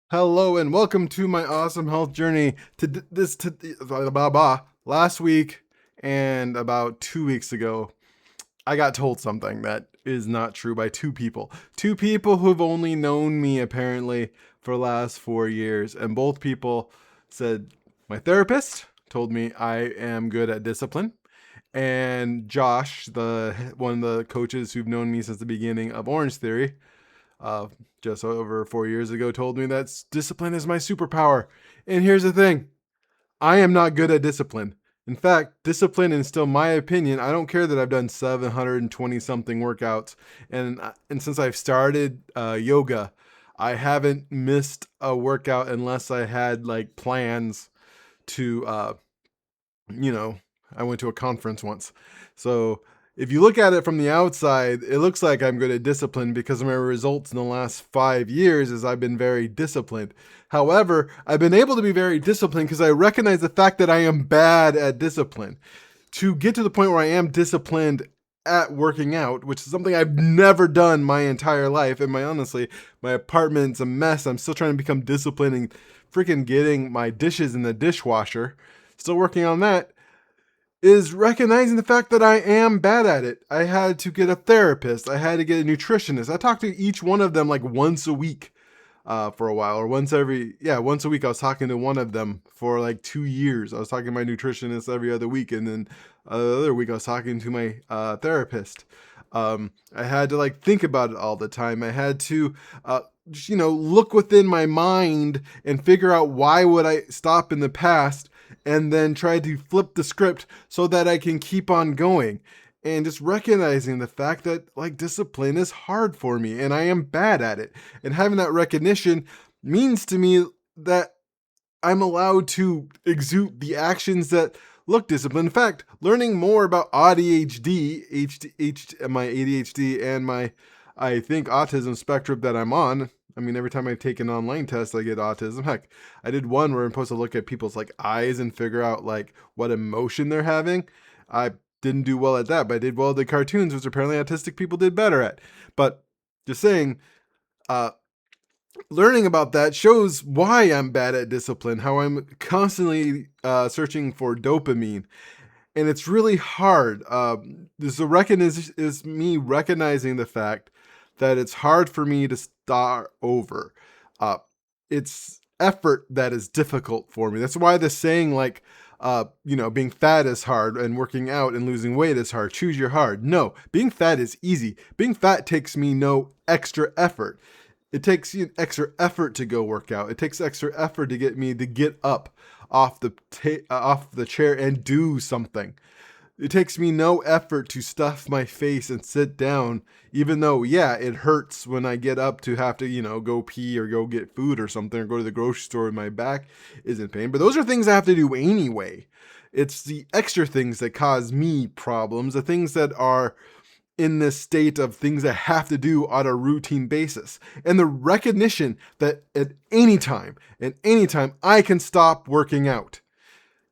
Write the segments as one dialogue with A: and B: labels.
A: Hello and welcome to my awesome health journey. Last week and about 2 weeks ago, I got told something that is not true by two people. Two people who've only known me apparently for the last 4 years, and both people said my therapist told me I am good at discipline, and Josh, the one of the coaches who've known me since the beginning of Orange Theory, uh, just over 4 years ago, told me that discipline is my superpower. And here's the thing, I am not good at discipline. In fact, discipline is still my opinion. I don't care that I've done 720 something workouts. And since I've started yoga, I haven't missed a workout unless I had like plans to, you know, I went to a conference once. So if you look at it from the outside, it looks like I'm good at discipline because of my results in the last 5 years is I've been very disciplined. However, I've been able to be very disciplined because I recognize the fact that I am bad at discipline. To get to the point where I am disciplined at working out, which is something I've never done my entire life. And honestly, my apartment's a mess. I'm still trying to become disciplined and freaking getting my dishes in the dishwasher. Still working on that, is recognizing the fact that I am bad at it. I had to get a therapist. I had to get a nutritionist. I talked to each one of them like once a week for a while, or once a week. I was talking to one of them for like 2 years. I was talking to my nutritionist every other week, and then the other week I was talking to my therapist. I had to like think about it all the time. I had to, look within my mind and figure out why would I stop in the past and then try to flip the script so that I can keep on going. And just recognizing the fact that like discipline is hard for me and I am bad at it. And having that recognition means to me that I'm allowed to exude the actions that look disciplined. In fact, learning more about my ADHD and my, I think, autism spectrum that I'm on. I mean, every time I take an online test, I get autism. Heck, I did one where I'm supposed to look at people's like eyes and figure out like what emotion they're having. I didn't do well at that, but I did well at the cartoons, which apparently autistic people did better at. But just saying, uh, learning about that shows why I'm bad at discipline, how I'm constantly searching for dopamine. And it's really hard. Is me recognizing the fact that it's hard for me to start over. It's effort that is difficult for me. That's why the saying like, being fat is hard and working out and losing weight is hard. Choose your hard. No, being fat is easy. Being fat takes me no extra effort. It takes extra effort to go work out. It takes extra effort to get me to get up off the chair and do something. It takes me no effort to stuff my face and sit down, even though, yeah, it hurts when I get up to have to, go pee or go get food or something, or go to the grocery store and my back is in pain. But those are things I have to do anyway. It's the extra things that cause me problems, the things that are in this state of things I have to do on a routine basis. And the recognition that at any time, I can stop working out.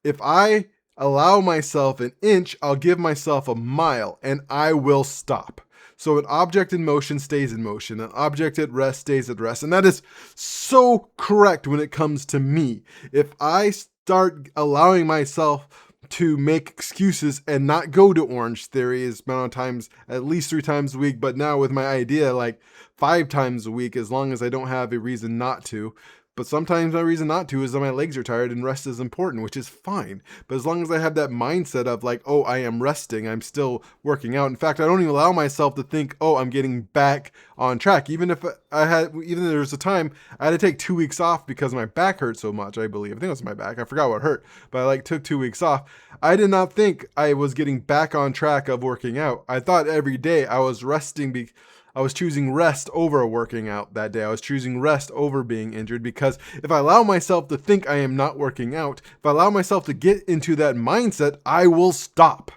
A: If I allow myself an inch, I'll give myself a mile and I will stop. So an object in motion stays in motion. An object at rest stays at rest. And that is so correct when it comes to me. If I start allowing myself to make excuses and not go to Orange Theory as many times, at least 3 times a week, but now with my idea, like 5 times a week, as long as I don't have a reason not to. But sometimes my reason not to is that my legs are tired and rest is important, which is fine. But as long as I have that mindset of like, oh, I am resting, I'm still working out. In fact, I don't even allow myself to think, oh, I'm getting back on track. Even if there was a time I had to take 2 weeks off because my back hurt so much, I believe. I think it was my back. I forgot what hurt, but I took 2 weeks off. I did not think I was getting back on track of working out. I thought every day I was resting I was choosing rest over working out that day. I was choosing rest over being injured because if I allow myself to think I am not working out, if I allow myself to get into that mindset, I will stop.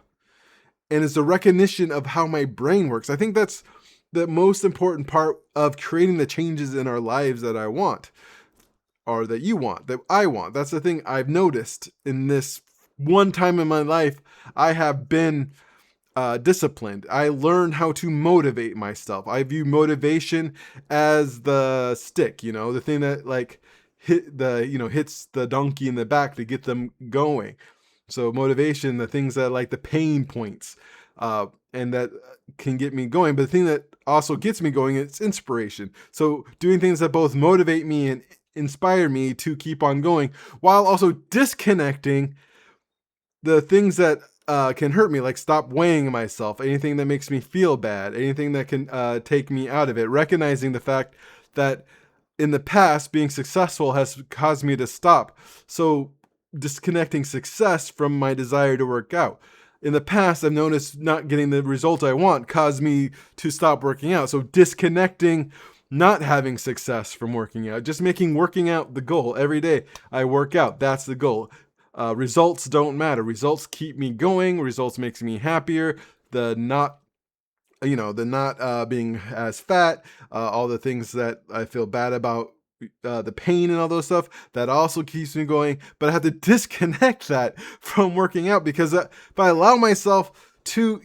A: And it's a recognition of how my brain works. I think that's the most important part of creating the changes in our lives that I want, or that you want, that I want. That's the thing I've noticed in this one time in my life. I have been disciplined. I learned how to motivate myself. I view motivation as the stick, the thing that like hits the donkey in the back to get them going. So motivation, the things that like the pain points, and that can get me going. But the thing that also gets me going is inspiration. So doing things that both motivate me and inspire me to keep on going, while also disconnecting the things that can hurt me, like stop weighing myself, anything that makes me feel bad, anything that can take me out of it. Recognizing the fact that in the past, being successful has caused me to stop. So disconnecting success from my desire to work out. In the past, I've noticed not getting the result I want caused me to stop working out. So disconnecting not having success from working out, just making working out the goal. Every day I work out. That's the goal. Results don't matter. Results keep me going. Results makes me happier. The not being as fat, all the things that I feel bad about, the pain and all those stuff, that also keeps me going. But I have to disconnect that from working out, because if I allow myself to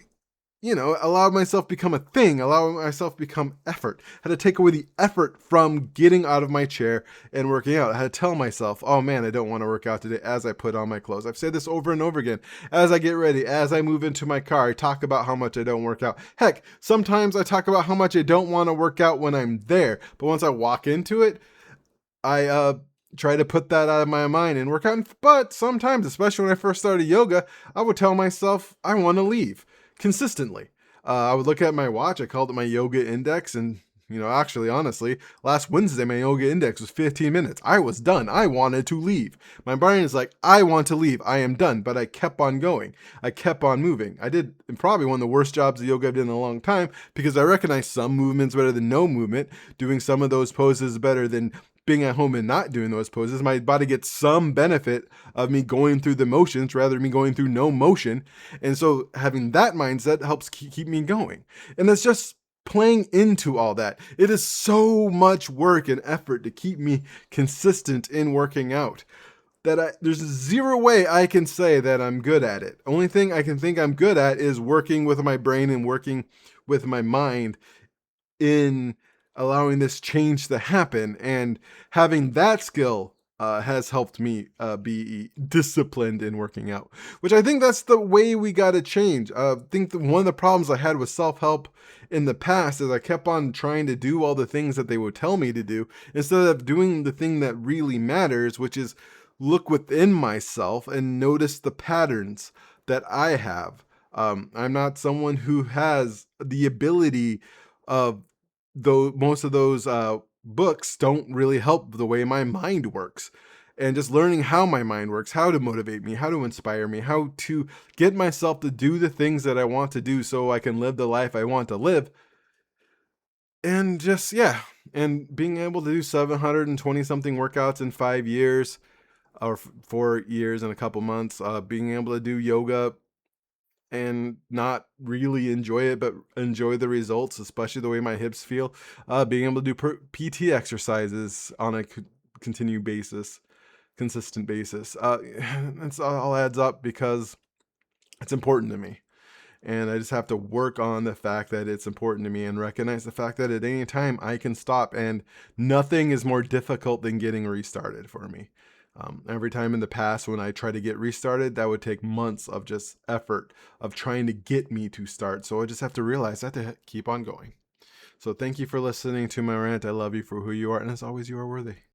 A: allow myself become a thing, allow myself become effort. I had to take away the effort from getting out of my chair and working out. I had to tell myself, oh man, I don't want to work out today, as I put on my clothes. I've said this over and over again. As I get ready, as I move into my car, I talk about how much I don't work out. Heck, sometimes I talk about how much I don't want to work out when I'm there. But once I walk into it, I try to put that out of my mind and work out. But sometimes, especially when I first started yoga, I would tell myself I want to leave consistently. I would look at my watch. I called it my yoga index. And, actually, honestly, last Wednesday, my yoga index was 15 minutes. I was done. I wanted to leave. My brain is like, I want to leave. I am done. But I kept on going. I kept on moving. I did probably one of the worst jobs of yoga I've done in a long time, because I recognize some movements better than no movement. Doing some of those poses better than being at home and not doing those poses. My body gets some benefit of me going through the motions rather than me going through no motion. And so having that mindset helps keep me going. And that's just playing into all that. It is so much work and effort to keep me consistent in working out that there's zero way I can say that I'm good at it. Only thing I can think I'm good at is working with my brain and working with my mind in allowing this change to happen, and having that skill has helped me be disciplined in working out, which I think that's the way we got to change. I think that one of the problems I had with self-help in the past is I kept on trying to do all the things that they would tell me to do instead of doing the thing that really matters, which is look within myself and notice the patterns that I have. I'm not someone who has the ability of, though most of those books don't really help the way my mind works. And just learning how my mind works, how to motivate me, how to inspire me, how to get myself to do the things that I want to do so I can live the life I want to live. And just, yeah, and being able to do 720 something workouts in 5 years, or 4 years and a couple months, being able to do yoga and not really enjoy it, but enjoy the results, especially the way my hips feel. Being able to do PT exercises on a continued basis, consistent basis. It's all adds up because it's important to me. And I just have to work on the fact that it's important to me and recognize the fact that at any time I can stop, and nothing is more difficult than getting restarted for me. Every time in the past when I try to get restarted, that would take months of just effort of trying to get me to start. So I just have to realize I have to keep on going. So thank you for listening to my rant. I love you for who you are. And as always, you are worthy.